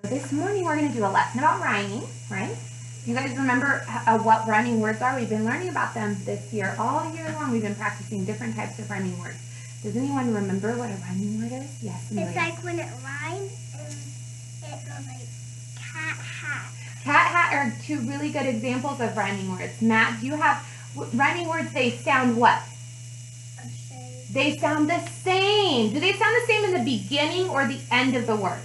This morning we're going to do a lesson about rhyming, right? You guys remember what rhyming words are? We've been learning about them this year. All year long we've been practicing different types of rhyming words. Does anyone remember what a rhyming word is? Yes, Amelia. It's like when it rhymes and it goes like cat, hat. Cat, hat are two really good examples of rhyming words. Matt, do you have rhyming words? They sound what? They sound the same. Do they sound the same in the beginning or the end of the word?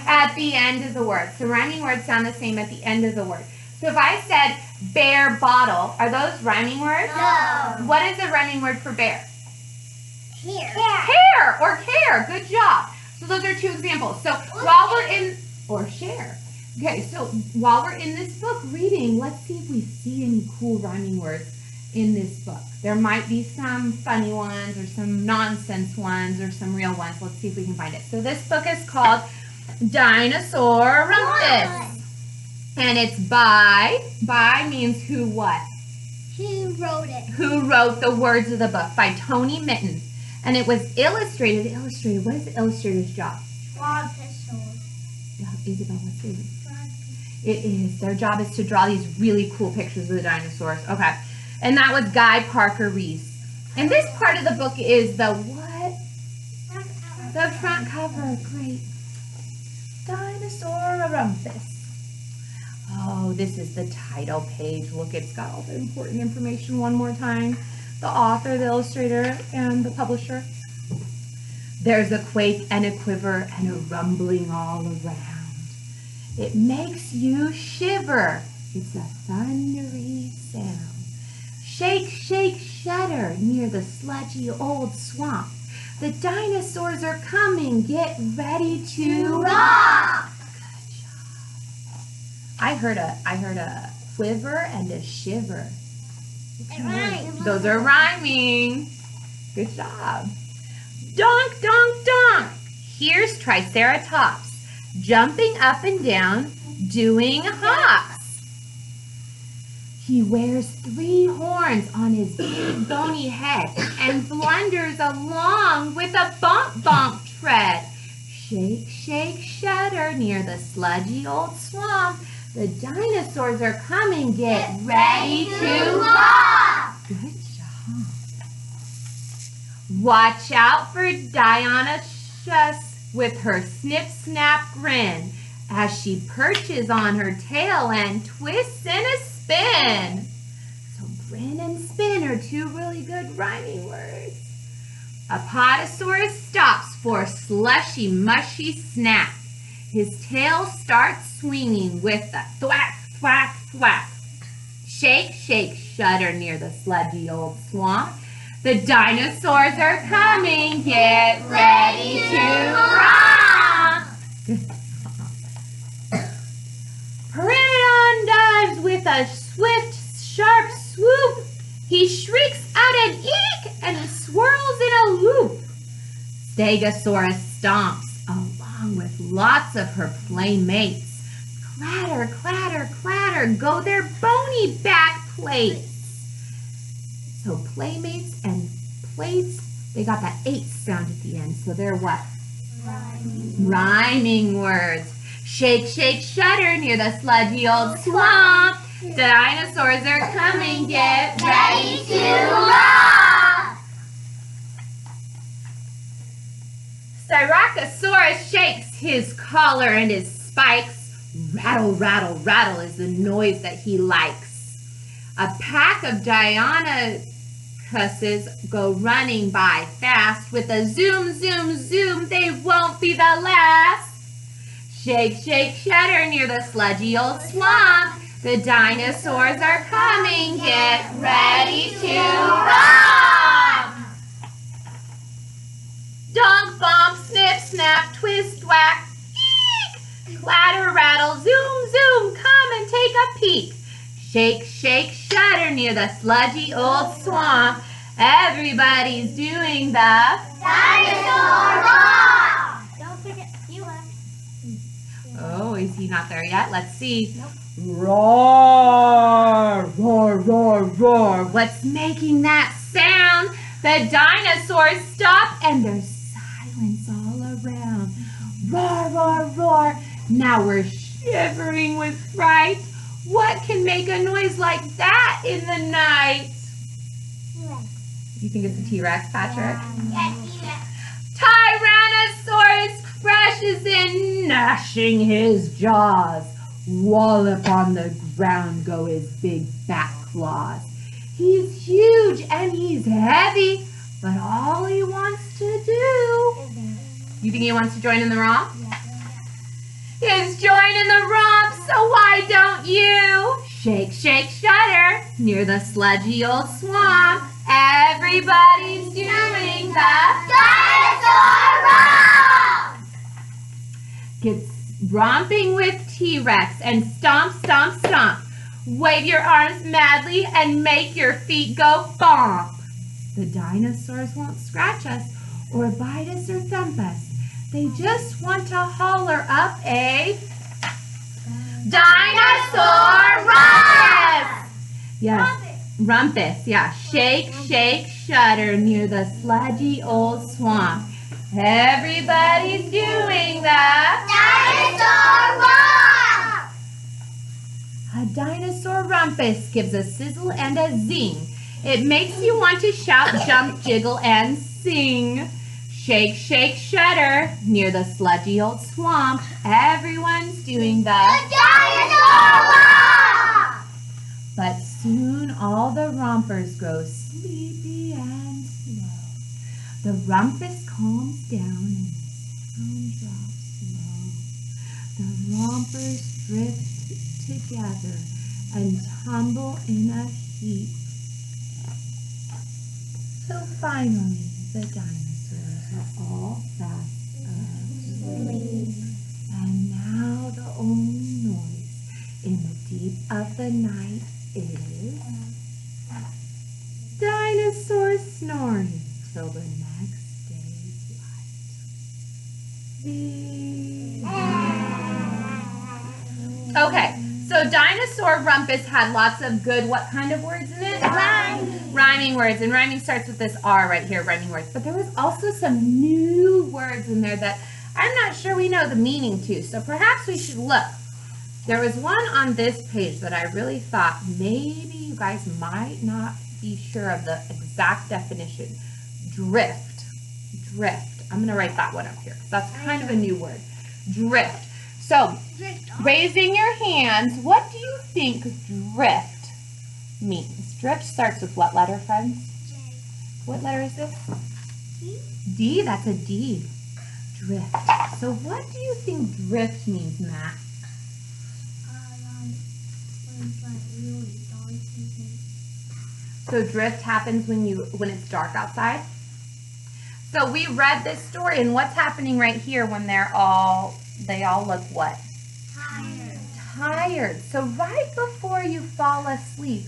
At the end of the word. So rhyming words sound the same at the end of the word. So if I said bear bottle, are those rhyming words? No. What is a rhyming word for bear? Here. Care or care. Good job. So those are two examples. So while we're in, or share. Okay, so while we're in this book reading, let's see if we see any cool rhyming words in this book. There might be some funny ones or some nonsense ones or some real ones. Let's see if we can find it. So this book is called Dinosaur Rumpus. And it's by means who what? Who wrote it? Who wrote the words of the book? By Tony Mitton. And it was illustrated. What is the illustrator's job? Draw pictures. Isabel, what's it? It is. Their job is to draw these really cool pictures of the dinosaurs. Okay. And that was Guy Parker Reese. And this part of the book is the what? The front cover. Great. Dinosaur Rumpus. Oh, this is the title page. Look, it's got all the important information one more time. The author, the illustrator, and the publisher. There's a quake and a quiver and a rumbling all around. It makes you shiver. It's a thundery sound. Shake, shake, shudder near the sludgy old swamp. The dinosaurs are coming. Get ready to rock. Good job. I heard a quiver and a shiver. It rhymes. Those are rhyming. Good job. Donk, donk, donk. Here's Triceratops jumping up and down, doing hops. He wears 3 horns on his big bony head and blunders along with a bump bump tread. Shake, shake, shudder near the sludgy old swamp. The dinosaurs are coming. Get ready to rock. Good job. Watch out for Dionysus with her snip snap grin as she perches on her tail and twists in a spin. So grin and spin are two really good rhyming words. Apatosaurus stops for a slushy, mushy snack. His tail starts swinging with a thwack, thwack, thwack. Shake, shake, shudder near the sludgy old swamp. The dinosaurs are coming. Get ready to rock. Pteranodon dives with a swift, sharp swoop. He shrieks out an eek and he swirls in a loop. Stegosaurus stomps along with lots of her playmates. Clatter, clatter, clatter go their bony back plates. So playmates and plates, they got that H sound at the end. So they're what? Rhyming words. Shake, shake, shudder near the sludgy old swamp. Dinosaurs are coming. Get ready to rock. Styracosaurus shakes his collar and his spikes. Rattle, rattle, rattle is the noise that he likes. A pack of Deinonychuses go running by fast. With a zoom, zoom, zoom, they won't be the last. Shake, shake, shudder near the sludgy old swamp. The dinosaurs are coming. Get ready to rock. Donk, bump, snip, snap, twist, whack, eek. Clatter, rattle, zoom, zoom, come and take a peek. Shake, shake, shudder near the sludgy old swamp. Everybody's doing the dinosaur rock. Don't forget, you are. Oh, is he not there yet? Let's see. Nope. Roar, roar, roar, roar. What's making that sound? The dinosaurs stop and there's silence all around. Roar, roar, roar. Now we're shivering with fright. What can make a noise like that in the night? You think it's a T-Rex, Patrick? Tyrannosaurus crashes in, gnashing his jaws. Wallop on the ground go his big back claws. He's huge and he's heavy, but all he wants to do, you think he wants to join in the romp? Is join in the romp, so why don't you? Shake, shake, shudder, near the sludgy old swamp. Everybody's doing the dinosaur romp! Gets romping with T-Rex and stomp, stomp, stomp. Wave your arms madly and make your feet go bomp. The dinosaurs won't scratch us or bite us or thump us. They just want to holler up a dinosaur rumpus! Yes, rumpus, yeah. Shake, shake, shudder near the sludgy old swamp. Everybody's doing the dinosaur romp! A dinosaur rumpus gives a sizzle and a zing. It makes you want to shout, jump, jiggle, and sing. Shake, shake, shudder near the sludgy old swamp. Everyone's doing the dinosaur romp! But soon all the rompers grow sleepy and slow. The rumpus calms down and the sound drops low. The rompers drift together and tumble in a heap. So finally, the dinosaurs are all fast asleep. And now the only noise in the deep of the night is dinosaurs snoring till the next day's light. Okay, so dinosaur rumpus had lots of good, what kind of words in it? Rhyming words, and rhyming starts with this R right here, rhyming words. But there was also some new words in there that I'm not sure we know the meaning to, so perhaps we should look. There was one on this page that I really thought maybe you guys might not be sure of the exact definition. Drift. Drift. I'm going to write that one up here because that's kind of a new word. Drift. So, raising your hands, what do you think drift means? Drift starts with what letter, friends? J. What letter is this? D. D, that's a D. Drift. So what do you think drift means, Matt? When it's like really dark and So drift happens when it's dark outside. So we read this story, and what's happening right here when they all look what? tired. Tired. So right before you fall asleep,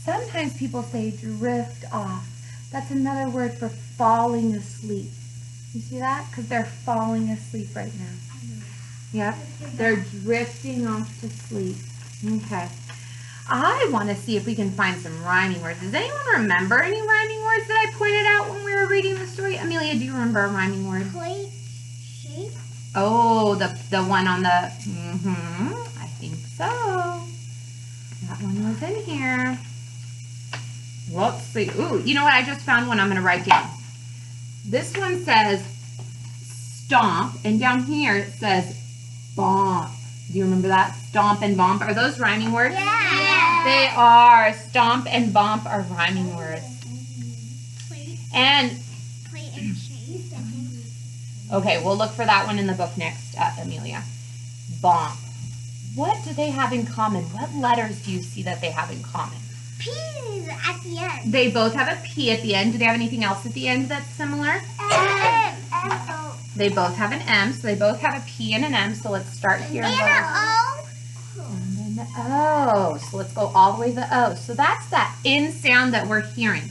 sometimes people say drift off. That's another word for falling asleep. You see that? Because they're falling asleep right now. Yep. They're drifting off to sleep. Okay. I want to see if we can find some rhyming words. Does anyone remember any rhyming words that I pointed out when we were reading the story? Amelia, do you remember a rhyming word? Plate, shape. Oh, the one on the, I think so. That one was in here. Let's see. Ooh, you know what? I just found one I'm going to write down. This one says stomp, and down here it says bomp. Do you remember that? Stomp and bomp. Are those rhyming words? Yeah. They are. Stomp and bomp are rhyming words. Plate, And, plate and shape. okay, we'll look for that one in the book next, Amelia. Bomp. What do they have in common? What letters do you see that they have in common? P's at the end. They both have a P at the end. Do they have anything else at the end that's similar? M-O. They both have an M, so they both have a P and an M. So let's start here. And an O. And then the O. So let's go all the way to the O. So that's that in sound that we're hearing.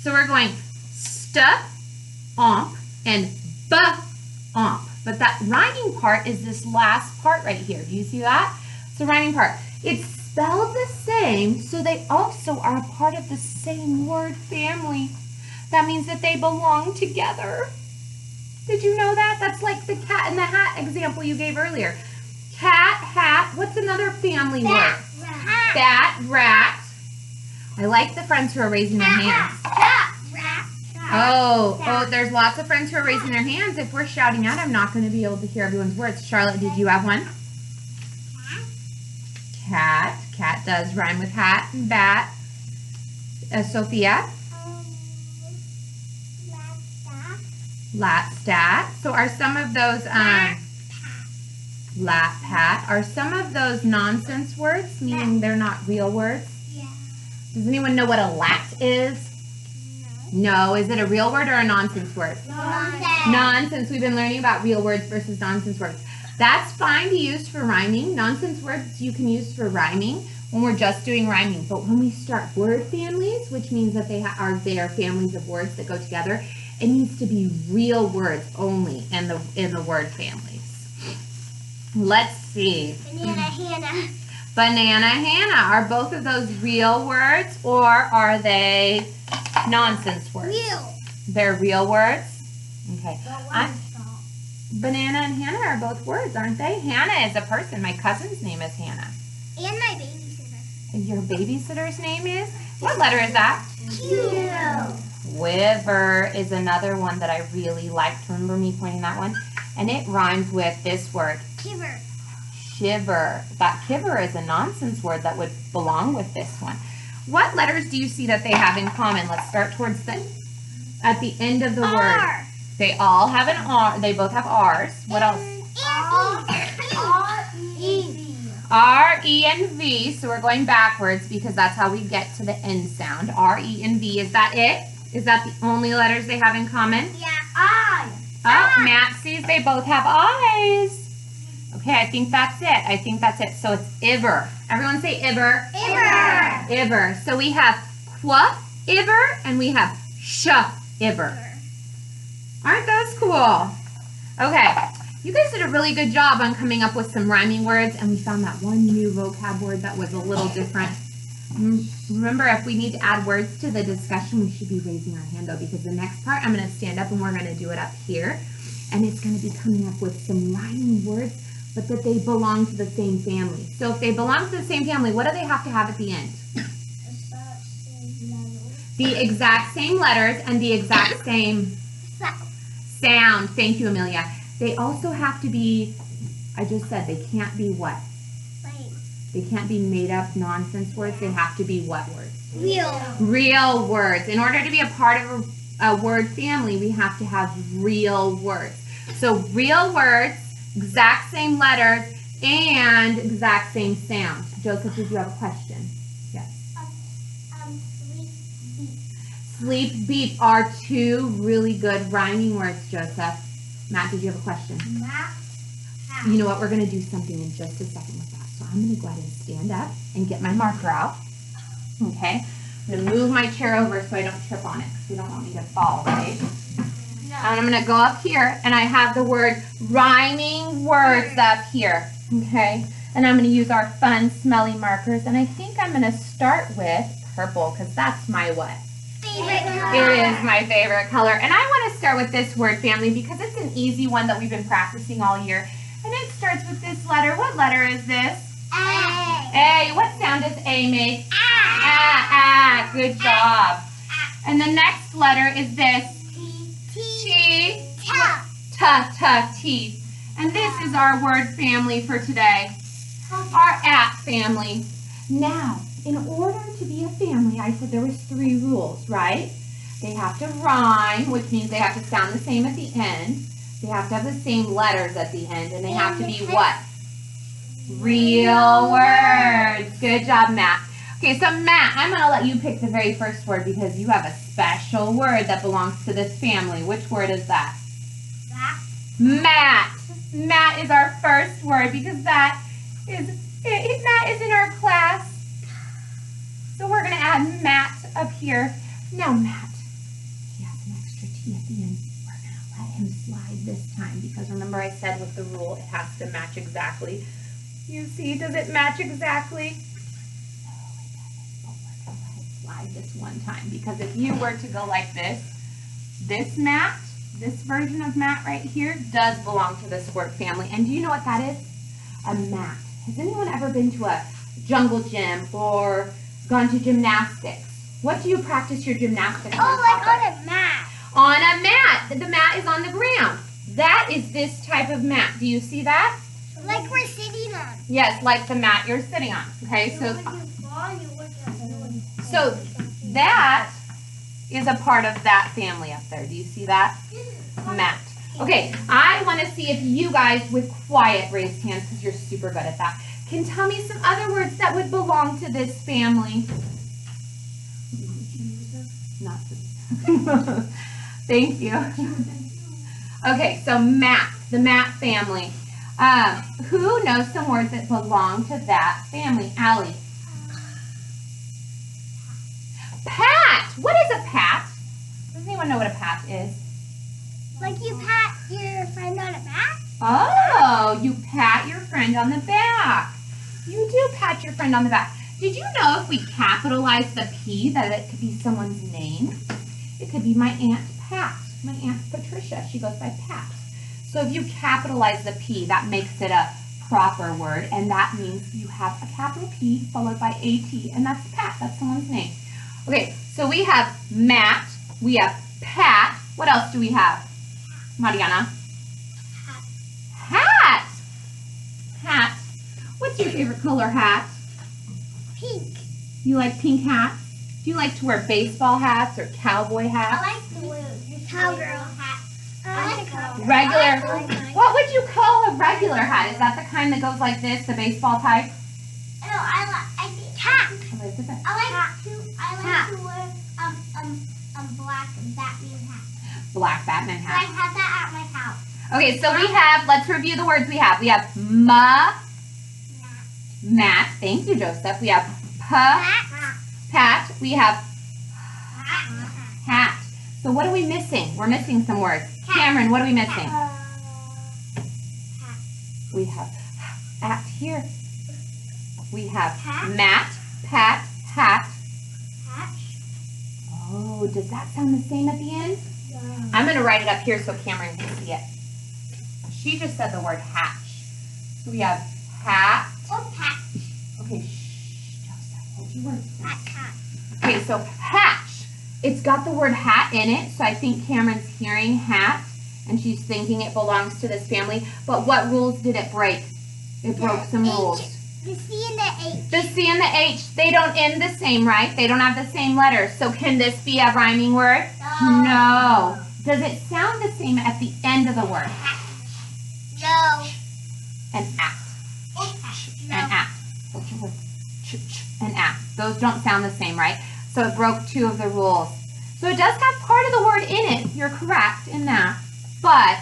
So we're going st-omp and b-omp. But that rhyming part is this last part right here. Do you see that? It's the rhyming part. It's spelled the same, so they also are a part of the same word family. That means that they belong together. Did you know that? That's like the cat in the hat example you gave earlier. Cat, hat. What's another family word? Rat. Bat, rat. I like the friends who are raising their hands. Cat. Rat. Oh, there's lots of friends who are raising their hands. If we're shouting out, I'm not going to be able to hear everyone's words. Charlotte, did you have one? Cat. Cat does rhyme with hat and bat. Sophia? Lat, stat. So are some of those, lat, pat, are some of those nonsense words, meaning they're not real words? Yeah. Does anyone know what a lat is? No. Is it a real word or a nonsense word? Nonsense. Nonsense. We've been learning about real words versus nonsense words. That's fine to use for rhyming. Nonsense words you can use for rhyming when we're just doing rhyming. But when we start word families, which means that they are families of words that go together, it needs to be real words only in the word families. Let's see. Banana Hannah. Banana Hannah. Are both of those real words or are they nonsense words? Real. They're real words? Okay. But one stop. Banana and Hannah are both words, aren't they? Hannah is a person. My cousin's name is Hannah. And my babysitter. And your babysitter's name is? What letter is that? Q. Quiver is another one that I really liked. Remember me pointing that one? And it rhymes with this word. Kiver. Shiver. That kiver is a nonsense word that would belong with this one. What letters do you see that they have in common? Let's start towards at the end of the word. R. They all have an R. They both have R's. What else? R-E-V. R, E, and V. So we're going backwards because that's how we get to the end sound. R, E, and V. Is that it? Is that the only letters they have in common? Yeah. I. Oh, Matt sees they both have eyes. Okay, I think that's it. So it's iver. Everyone say iver. Iver. Iver. So we have qua iver and we have sh iver. Aren't those cool? Okay, you guys did a really good job on coming up with some rhyming words, and we found that one new vocab word that was a little different. Remember, if we need to add words to the discussion, we should be raising our hand though, because the next part I'm going to stand up and we're going to do it up here, and it's going to be coming up with some rhyming words, but that they belong to the same family. So if they belong to the same family, what do they have to have at the end? The exact same letters and the exact same sound. Thank you, Amelia. They also have to be, I just said, they can't be what? They can't be made up nonsense words. They have to be what words? Real. Real words. In order to be a part of a word family, we have to have real words. So real words, exact same letters, and exact same sound. Joseph, did you have a question? Yes. Sleep, beep are two really good rhyming words, Joseph. Matt, did you have a question? You know what? We're going to do something in just a second with that. So I'm going to go ahead and stand up and get my marker out. Okay? I'm going to move my chair over so I don't trip on it because we don't want me to fall, right? No. And I'm going to go up here and I have the word rhyming words up here. Okay? And I'm going to use our fun, smelly markers. And I think I'm going to start with purple because that's my what? Favorite color. It is my favorite color. And I want to start with this word family because it's an easy one that we've been practicing all year. And it starts with this letter. What letter is this? A. A. What sound does A make? Ah. Good job. And the next letter is this. T. T. And this is our word family for today. Our at family. Now, in order to be a family, I said there was 3 rules, right? They have to rhyme, which means they have to sound the same at the end. They have to have the same letters at the end, and they have to be what? Real words. Good job, Matt. Okay, so Matt, I'm going to let you pick the very first word because you have a special word that belongs to this family. Which word is that? Matt. Matt is our first word because Matt is in our class. So we're going to add Matt up here. Now, Matt, he has an extra T at the end. We're going to let him slide this time because remember I said with the rule it has to match exactly. You see, does it match exactly? No, it doesn't. But we're going to let it slide this one time because if you were to go like this Matt, this version of Matt right here does belong to this word family. And do you know what that is? A mat. Has anyone ever been to a jungle gym or gone to gymnastics? What do you practice your gymnastics on? Oh, like on a mat. On a mat. The mat is on the ground. That is this type of mat. Do you see that? Like we're sitting on. Yes, like the mat you're sitting on. Okay, so that is a part of that family up there. Do you see that? Mat. Okay, I want to see if you guys with quiet raised hands, because you're super good at that, can tell me some other words that would belong to this family. Not this. Thank you. Okay, so mat, the mat family. Who knows some words that belong to that family? Allie. Pat. What is a pat? Does anyone know what a pat is? Like you pat your friend on the back? Oh, you pat your friend on the back. You do pat your friend on the back. Did you know if we capitalize the P that it could be someone's name? It could be my Aunt Pat, my Aunt Patricia. She goes by Pat. So if you capitalize the P, that makes it a proper word, and that means you have a capital P followed by A-T, and that's Pat. That's someone's name. Okay, so we have Matt, we have Pat. What else do we have? Mariana? Hat. Hat. What's your favorite color hat? Pink. You like pink hats? Do you like to wear baseball hats or cowboy hats? I like the cowgirl hat. I like cowgirl. Regular. What would you call a regular hat? Is that the kind that goes like this, the baseball type? No, I think hat. Elizabeth. I like to wear black Batman hat. Black Batman I hat. have that at my house. Okay, so we have, let's review the words we have. We have mat. Thank you, Joseph. We have pat. We have hat. So what are we missing? We're missing some words. Cameron, what are we missing? We have at here. We have mat, pat, hat. Oh, does that sound the same at the end? I'm going to write it up here so Cameron can see it. She just said the word hatch. So we have hat. Okay, shh, Joseph, hold your words, please. Okay, so hatch. It's got the word hat in it, so I think Cameron's hearing hat, and she's thinking it belongs to this family. But what rules did it break? It broke some rules. The C and the H. The C and the H, they don't end the same, right? They don't have the same letters. So can this be a rhyming word? No. Does it sound the same at the end of the word? No. An at. An at. What's your word? An at. Those don't sound the same, right? So it broke two of the rules. So it does have part of the word in it. You're correct in that. But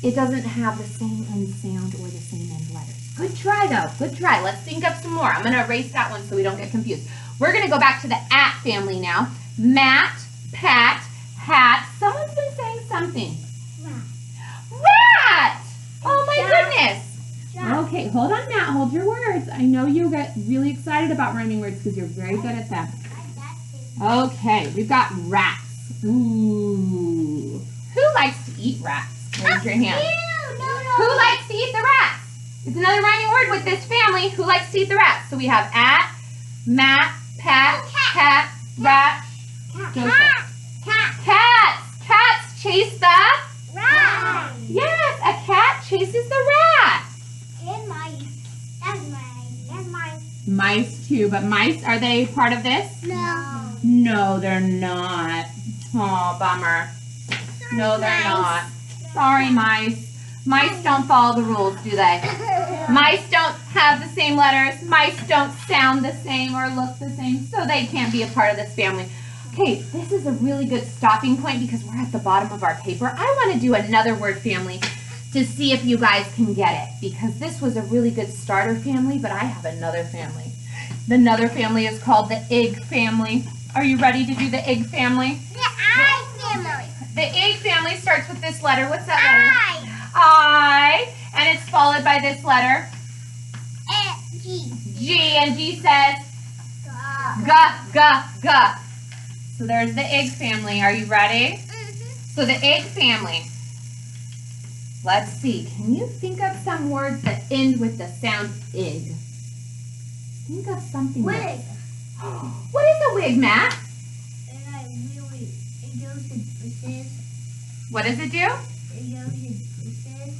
it doesn't have the same end sound or the same end letters. Good try, though. Good try. Let's think of some more. I'm going to erase that one so we don't get confused. We're going to go back to the at family now. Matt, Pat, hat. Someone's been saying something. Rat! Oh, my goodness. Okay, hold on, Matt. Hold your words. I know you get really excited about rhyming words because you're very good at them. Okay, we've got rats. Ooh. Who likes to eat rats? Raise your hand. Who likes to eat the rats? It's another rhyming word with this family. Who likes to eat the rats? So we have at, Matt, Pat, cat, rat, Joseph. Cats. Cats chase the Rat. Yes, a cat chases the rat. And mice. And mice. Mice too, but mice, are they part of this? No. No, they're not. Oh, bummer. No, they're not. Sorry, mice. Mice don't follow the rules, do they? Mice don't have the same letters. Mice don't sound the same or look the same, so they can't be a part of this family. Okay, this is a really good stopping point because we're at the bottom of our paper. I want to do another word family to see if you guys can get it because this was a really good starter family, but I have another family. The another family is called the egg family. Are you ready to do the egg family? The I family. The egg family starts with this letter. What's that letter? I. And it's followed by this letter. G. G. And G says G. So there's the egg family. Are you ready? So the egg family. Let's see. Can you think of some words that end with the sound ig? Think of something. Wig. What is a wig, Matt? It goes in bushes. What does it do? It goes in bushes.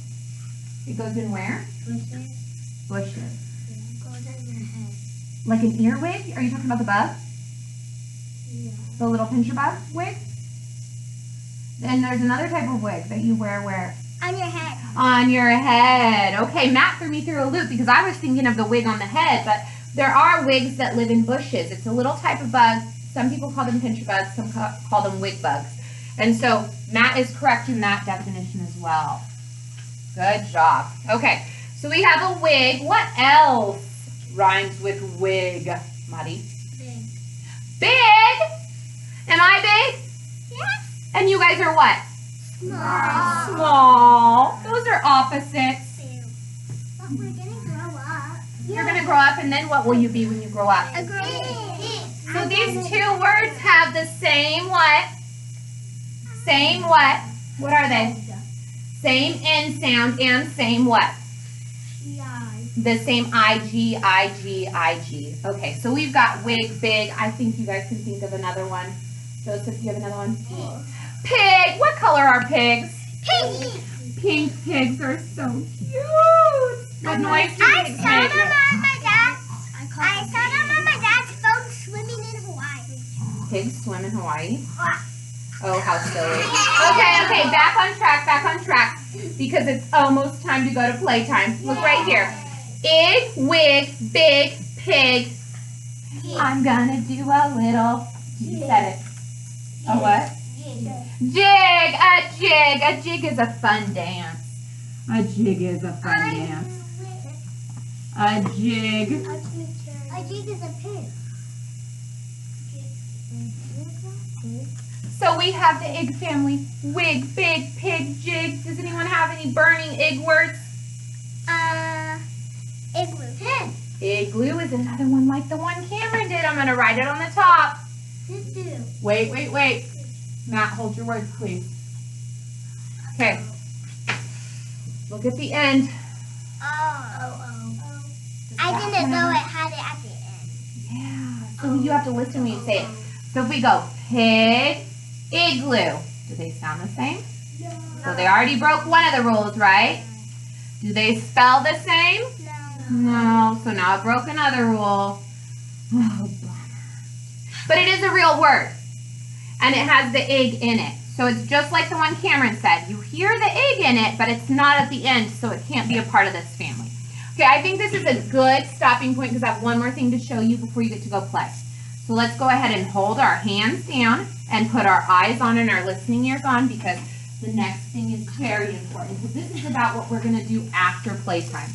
It goes in where? Bushes. Bushes. It goes in your head. Like an earwig? Are you talking about the bug? Yeah. The little pincher bug wig? Then there's another type of wig that you wear where? On your head. On your head. Okay, Matt threw me through a loop because I was thinking of the wig on the head, but there are wigs that live in bushes. It's a little type of bug. Some people call them pincher bugs, some call them wig bugs. And so Matt is correct in that definition as well. Good job. Okay, so we have a wig. What else rhymes with wig, Maddie? Big. Big? Am I big? Yes. And you guys are what? Small. Small. Those are opposites. But we're gonna grow up. You're going to grow up, and then what will you be when you grow up? A girl. So these two words have the same what? Same what? What are they? Same N sound and same what? The same I-G, I-G, I-G. Okay, so we've got wig, big. I think you guys can think of another one. Joseph, you have another one? Pig. What color are pigs? Pink. Pink pigs are so cute. What noise do I pigs saw make? them on my dad's boat swimming in Hawaii. Pigs swim in Hawaii? Oh, how silly. Okay, back on track. Because it's almost time to go to playtime. Look right here. Ig, wig, big, pig. I'm gonna do a little. You said it. A what? Jig. A jig. A jig is a fun dance. A jig is a fun dance. A jig. A jig is a pig. So we have the ig family. Wig, big, pig, jig. Does anyone have any burning ig words? Igloo. Hen. Igloo is another one like the one Cameron did. I'm going to write it on the top. Wait. Matt, hold your words, please. Okay. Look at the end. I didn't know it had it at the end. Yeah. So you have to listen when you say it. So if we go pig, igloo. Do they sound the same? No. So they already broke one of the rules, right? Do they spell the same? No. So now I broke another rule. Oh, bummer. But it is a real word. And it has the ig in it. So it's just like the one Cameron said. You hear the ig in it, but it's not at the end, so it can't be a part of this family. Okay, I think this is a good stopping point because I have one more thing to show you before you get to go play. So let's go ahead and hold our hands down and put our eyes on and our listening ears on because the next thing is very important because this is about what we're going to do after playtime.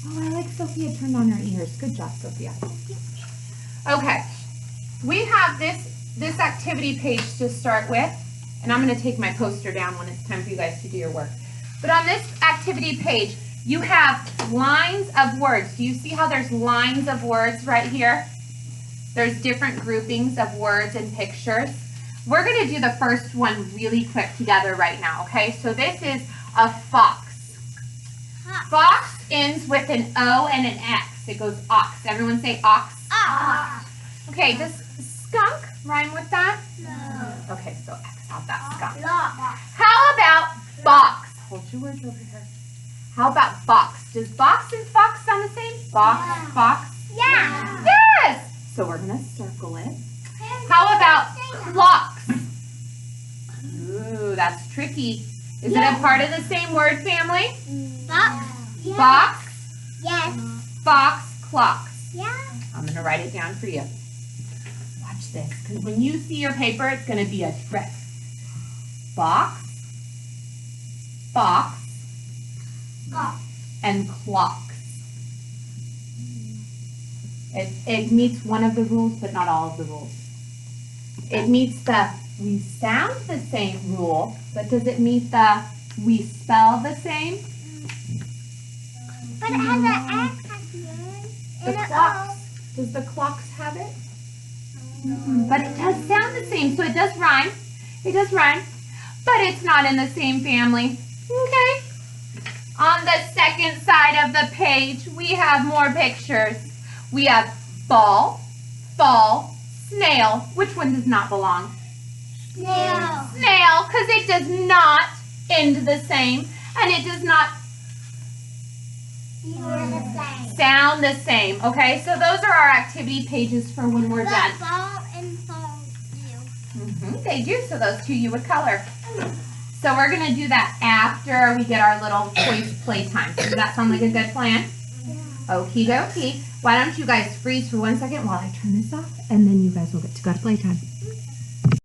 Oh, I like Sophia turned on her ears. Good job, Sophia. Okay, we have this activity page to start with, and I'm going to take my poster down when it's time for you guys to do your work. But on this activity page, you have lines of words. Do you see how there's lines of words right here? There's different groupings of words and pictures. We're going to do the first one really quick together right now, okay? So this is a fox. Fox ends with an O and an X. It goes ox. Everyone say ox. Ox. Okay, does skunk rhyme with that? No. Okay, so X out that skunk. Lock. How about box? Hold your words over here. How about box? Does box and fox sound the same? Box, Yeah. fox? Yeah. Yes! So we're going to circle it. How about clocks? Ooh, that's tricky. Is it a part of the same word family? Box. Yeah. Box, Yes. fox, clocks. Yeah. I'm going to write it down for you. Watch this, because when you see your paper, it's going to be a trick. Box, fox, and clocks. It meets one of the rules, but not all of the rules. It meets the we sound the same rule, but does it meet the we spell the same? But it has an X at the end. The clocks. Does the clocks have it? But it does sound the same, so it does rhyme. It does rhyme, but it's not in the same family. Okay. On the second side of the page, we have more pictures. We have ball, fall, snail. Which one does not belong? Snail. Snail, because it does not end the same, and it does not sound the same. Okay, so those are our activity pages for when we're done. Ball and fall do. They do, so those two you would color. So we're going to do that after we get our little toys playtime. Does that sound like a good plan? Okie dokie. Why don't you guys freeze for 1 second while I turn this off, and then you guys will get to go to playtime.